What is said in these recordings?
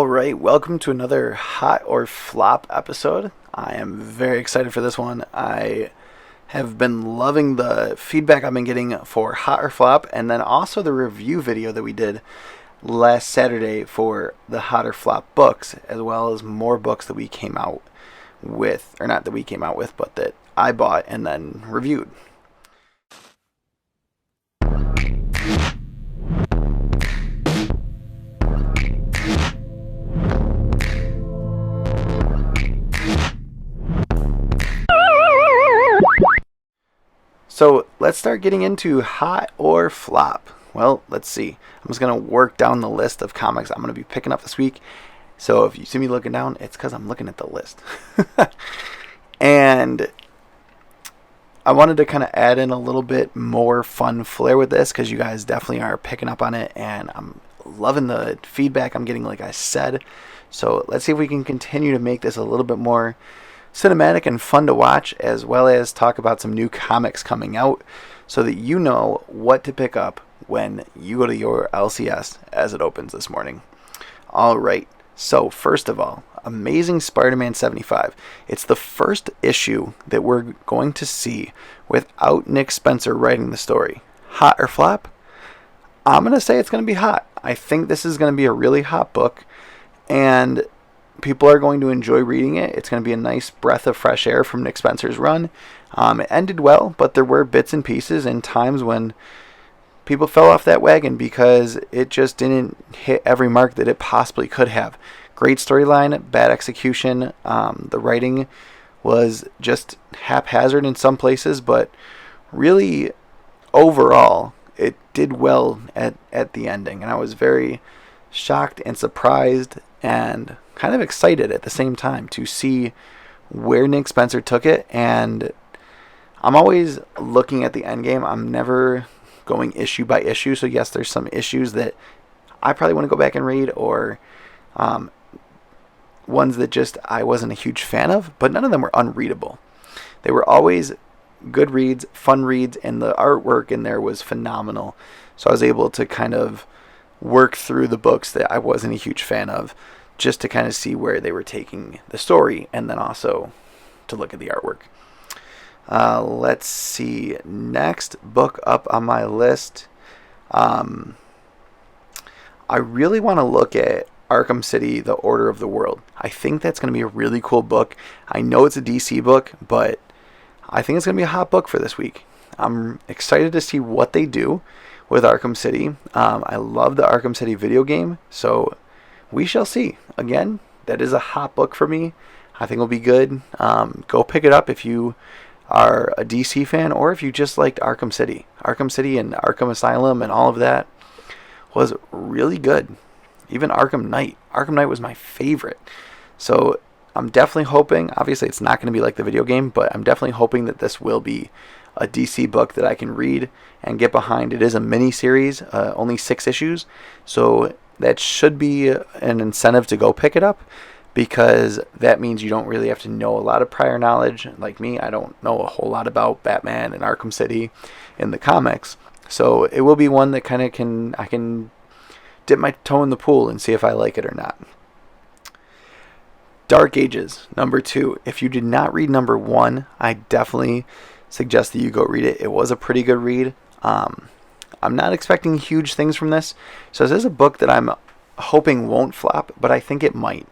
Alright, welcome to another Hot or Flop episode. I am very excited for this one. I have been loving the feedback I've been getting for Hot or Flop, and then also the review video that we did last Saturday for the Hot or Flop books, as well as more books that we came out with, or not that we came out with, but that I bought and then reviewed. So let's start getting into Hot or Flop. Well, let's see. I'm just going to work down the list of comics I'm going to be picking up this week. So if you see me looking down, it's because I'm looking at the list. And I wanted to kind of add in a little bit more fun flair with this because you guys definitely are picking up on it. And I'm loving the feedback I'm getting, like I said. So let's see if we can continue to make this a little bit more cinematic and fun to watch, as well as talk about some new comics coming out so that you know what to pick up when you go to your LCS as it opens this morning. Alright, so first of all, Amazing Spider-Man 75. It's the first issue that we're going to see without Nick Spencer writing the story. Hot or flop? I'm going to say it's going to be hot. I think this is going to be a really hot book, and people are going to enjoy reading it. It's going to be a nice breath of fresh air from Nick Spencer's run. It ended well, but there were bits and pieces and times when people fell off that wagon because it just didn't hit every mark that it possibly could have. Great storyline, bad execution. The writing was just haphazard in some places, but really overall it did well at the ending. And I was very shocked and surprised and kind of excited at the same time to see where Nick Spencer took it. And I'm always looking at the end game. I'm never going issue by issue. So yes, there's some issues that I probably want to go back and read, or ones that just I wasn't a huge fan of, but none of them were unreadable. They were always good reads, fun reads, and the artwork in there was phenomenal. So I was able to kind of work through the books that I wasn't a huge fan of, just to kind of see where they were taking the story, and then also to look at the artwork. Let's see. Next book up on my list. I really want to look at Arkham City, The Order of the World. I think that's going to be a really cool book. I know it's a DC book, but I think it's going to be a hot book for this week. I'm excited to see what they do with Arkham City. I love the Arkham City video game, so we shall see. Again, that is a hot book for me. I think it'll be good. Go pick it up if you are a DC fan, or if you just liked Arkham City. Arkham City and Arkham Asylum and all of that was really good. Even Arkham Knight. Arkham Knight was my favorite. So I'm definitely hoping, obviously it's not going to be like the video game, but I'm definitely hoping that this will be a DC book that I can read and get behind. It is a mini series, only 6 issues, so that should be an incentive to go pick it up, because that means you don't really have to know a lot of prior knowledge. Like me, I don't know a whole lot about Batman and Arkham City in the comics, so it will be one that kind of I can dip my toe in the pool and see if I like it or not. Dark Ages, number 2. If you did not read number 1, I definitely suggest that you go read it. It was a pretty good read. I'm not expecting huge things from this. So this is a book that I'm hoping won't flop, but I think it might.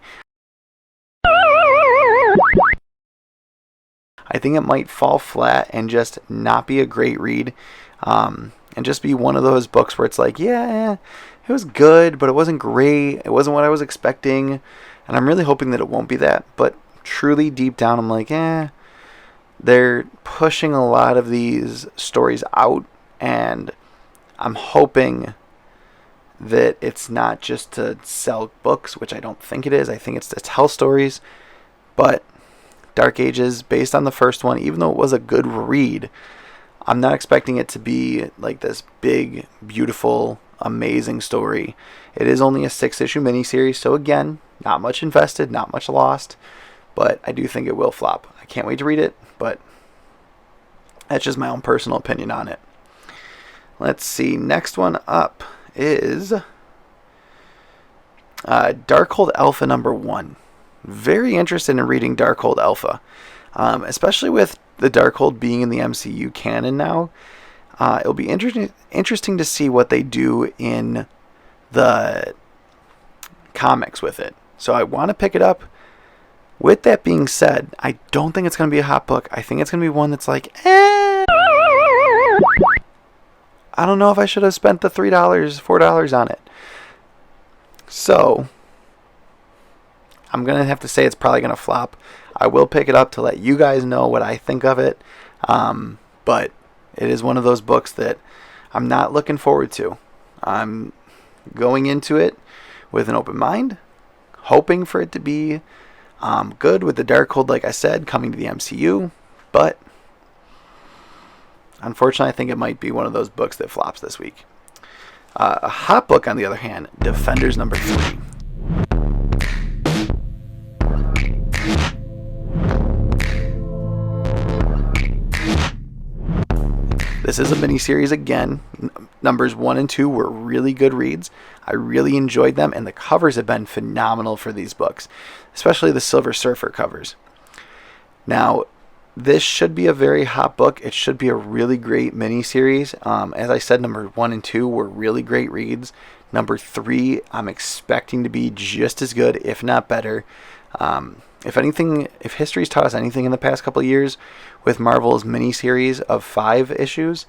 I think it might fall flat and just not be a great read. And just be one of those books where it's like, yeah, it was good, but it wasn't great. It wasn't what I was expecting. And I'm really hoping that it won't be that. But truly deep down, I'm like, they're pushing a lot of these stories out, and I'm hoping that it's not just to sell books, which I don't think it is. I think it's to tell stories. But Dark Ages, based on the first one, even though it was a good read, I'm not expecting it to be like this big, beautiful, amazing story. It is only a 6-issue miniseries, so again, not much invested, not much lost, but I do think it will flop. I can't wait to read it, but that's just my own personal opinion on it. Let's see, next one up is Darkhold Alpha #1. Very interested in reading Darkhold Alpha, especially with the Darkhold being in the MCU canon now. It'll be interesting to see what they do in the comics with it. So I want to pick it up. With that being said, I don't think it's going to be a hot book. I think it's going to be one that's like, I don't know if I should have spent the $3, $4 on it. So I'm going to have to say it's probably going to flop. I will pick it up to let you guys know what I think of it. But it is one of those books that I'm not looking forward to. I'm going into it with an open mind, hoping for it to be good with the Darkhold, like I said, coming to the MCU. But unfortunately, I think it might be one of those books that flops this week. A hot book, on the other hand, Defenders #3. This is a miniseries again. Numbers 1 and 2 were really good reads. I really enjoyed them, and the covers have been phenomenal for these books, especially the Silver Surfer covers. Now, this should be a very hot book. It should be a really great miniseries. As I said, number 1 and 2 were really great reads. Number 3, I'm expecting to be just as good, if not better. If anything, if history's taught us anything in the past couple of years with Marvel's miniseries of 5 issues,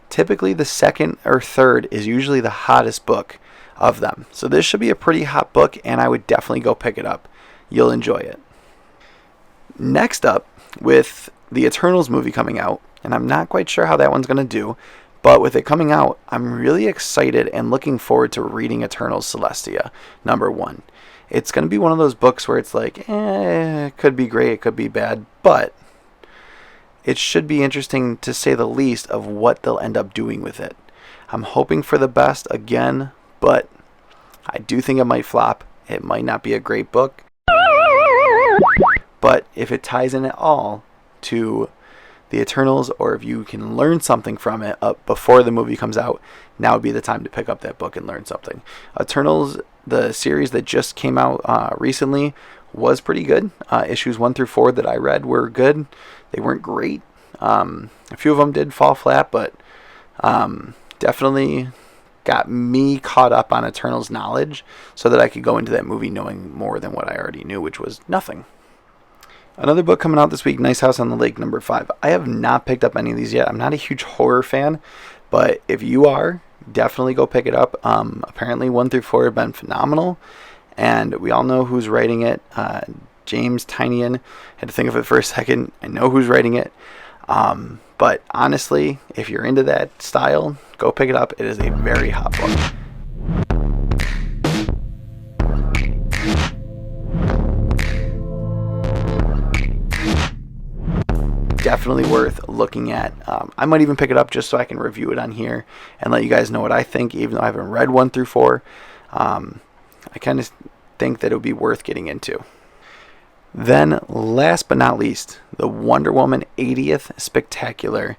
typically the second or third is usually the hottest book of them. So this should be a pretty hot book, and I would definitely go pick it up. You'll enjoy it. Next up, with the Eternals movie coming out, and I'm not quite sure how that one's going to do, but with it coming out, I'm really excited and looking forward to reading Eternals Celestia #1. It's going to be one of those books where it's like, it could be great, it could be bad, but it should be interesting, to say the least, of what they'll end up doing with it. I'm hoping for the best again, but I do think it might flop. It might not be a great book, but if it ties in at all to the Eternals, or if you can learn something from it before the movie comes out, now would be the time to pick up that book and learn something. Eternals, the series that just came out recently, was pretty good. Issues 1 through 4 that I read were good. They weren't great. A few of them did fall flat, but definitely got me caught up on Eternals knowledge so that I could go into that movie knowing more than what I already knew, which was nothing. Another book coming out this week, Nice House on the Lake #5. I have not picked up any of these yet. I'm not a huge horror fan, but if you are, definitely go pick it up. Apparently 1 through 4 have been phenomenal, and we all know who's writing it. James Tynion. Had to think of it for a second. I know who's writing it. But honestly, if you're into that style, go pick it up. It is a very hot book. Definitely worth looking at. I might even pick it up just so I can review it on here and let you guys know what I think, even though I haven't read 1 through 4. I kind of think that it would be worth getting into. Then, last but not least, the Wonder Woman 80th Spectacular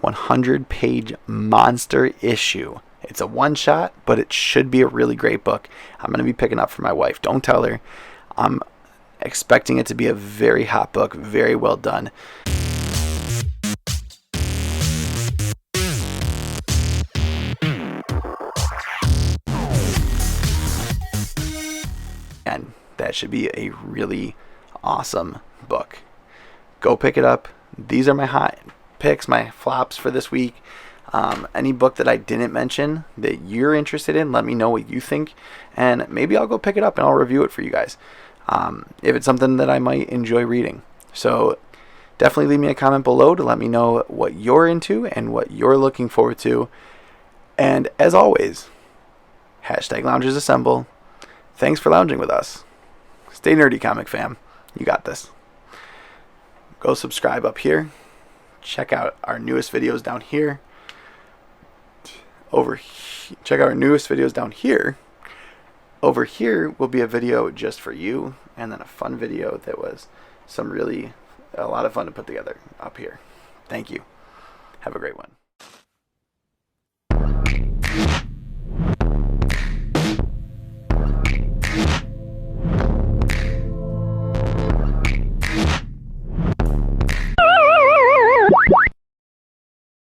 100-page monster issue. It's a one-shot, but it should be a really great book. I'm going to be picking up for my wife. Don't tell her. I'm expecting it to be a very hot book, very well done. And that should be a really awesome book. Go pick it up. These are my hot picks, my flops for this week. Any book that I didn't mention that you're interested in, let me know what you think, and maybe I'll go pick it up and I'll review it for you guys, if it's something that I might enjoy reading. So definitely leave me a comment below to let me know what you're into and what you're looking forward to. And as always, #Loungers Assemble. Thanks for lounging with us. Stay nerdy, comic fam. You got this. Go subscribe up here. Check out our newest videos down here. Check out our newest videos down here. Over here will be a video just for you, and then a fun video that was a lot of fun to put together up here. Thank you. Have a great one.